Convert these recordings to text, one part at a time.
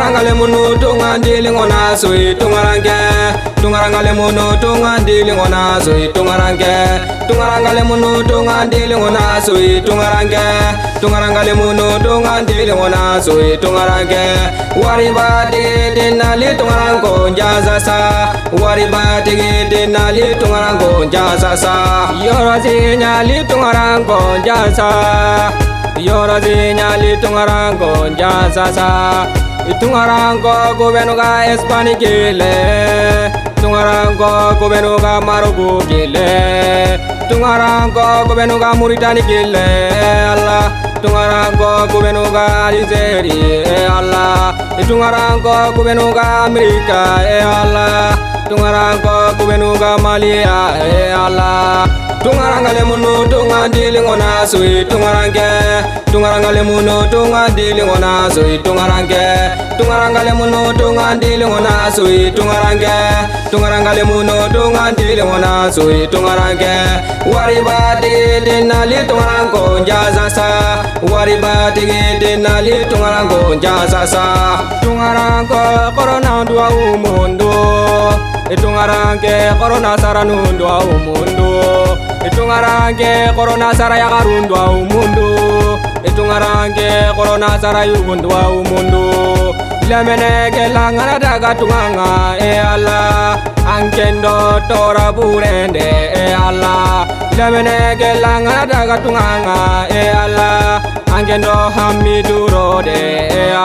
tungarangale munu tungandili ngona soi tungarange tungarangale munu tungandili ngona soi tungarange tungarangale munu tungandili ngona soi tungarange tungarangale munu tungandili ngona soi tungarange wariba de nali tungarango jazasa wariba de nali tungarango jazasa yorozi nyali tungarango jazasa yorozi nyali tungarango jazasa tungarango gobenuga Espani gile tungarango gobenuga Maroku gile tungarango gobenuga Mauritania gile Allah tungarango gobenuga Algeria Allah tungarango gobenuga Amerika Allah tungarango gobenuga Mali Allah tungarangale munu tungandili ngona soi tungarange tungarangale munu tungandili ngona soi tungarange tungarangale munu tungandili ngona soi tungarange tungarangale munu tungandili ngona soi tungarange wariba de nali tungarango jazasa wariba de nali tungarango jazasa tungarango corona ndwa umundo tungarange corona saranu ndwa umundo tungarange corona sara ya garundwa umundo tungarange corona sara yugundwa umundo lemene gelangana daga tunganga Allah angkendo tora burende Allah lemene gelangana daga tunganga Allah angkendo hamiduro de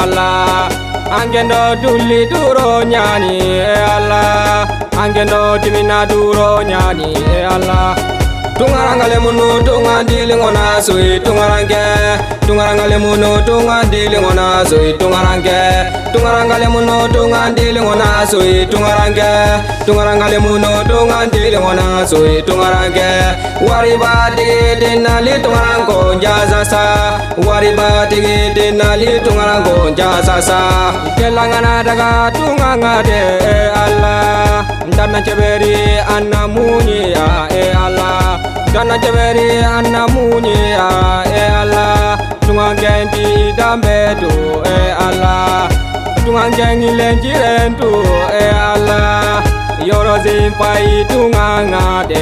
Allah angkendo duli duro nyani Allah angkendo timina duro nyani Allah tungarangale munu tungandili ngona soi tungarange tungarangale munu tungandili ngona soi tungarange tungarangale munu tungandili ngona soi tungarange tungarangale munu tungandili ngona soi tungarange wariba de nali tungarango jazasa wariba de nali tungarango jazasa kelangana daga tunganga de Allah ndana jeberi anamuni ya Allah dana jaberi anamuni ya Allah tungangendi dambedo Allah tungangengi lenjirendu Allah yorozi pai tunganga de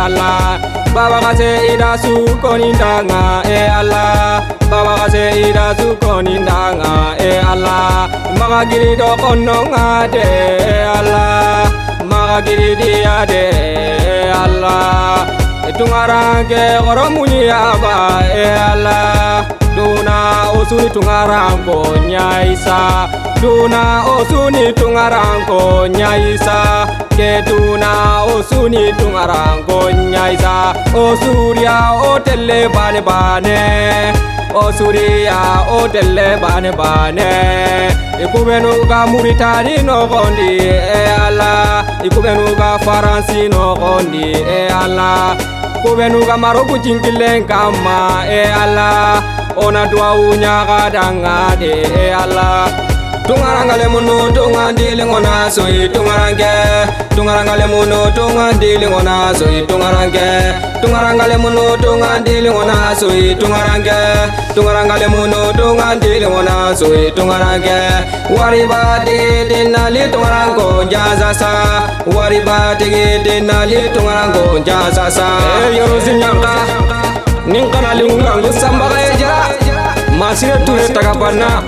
Allah baba kase ida su konindanga Allah baba kase ida su konindanga Allah magagiri do kononga de Allah magagiri dia de Allah tungarange goromuni aba Allah duna osuni tungarango nyaisa duna osuni tungarango nyaisa ke duna osuni tungarango nyaisa osuria otelle bane bane osuria otelle bane bane ikubenuga Mauritania no gondi Allah ikubenuga Faransi no gondi Allah kubenuga Maroku jingilen kama Allah ona dua unya kadanga de Allah tungarangale munu tungandili ngona soi tungarange tungarangale munu tungandili ngona soi tungarange tungarangale munu tungandili ngona soi tungarange tungarangale munu tungandili ngona soi tungarange wariba de nali tungarango jazasa wariba de nali tungarango jazasa yorozi nyanga ninkana lingungangu sambaka ejara masire ture takabana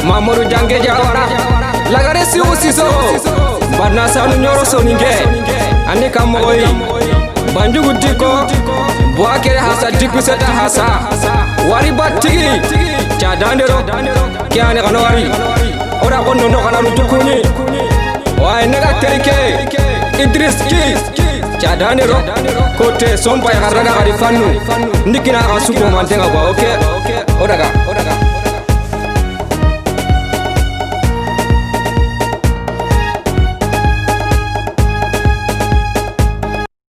Mamoru jange jawara lagare si usiso barna sanu nyoro soninge ani kamoi banjugu diko boakere hasa diku seta hasa wari batigi chadandero kyane kanwari ora kono no kana rutukuni wa enega terike Idris ki chadandero kote sompa ya karaga garifanu ndikina kasuko mantenga ba okay odaga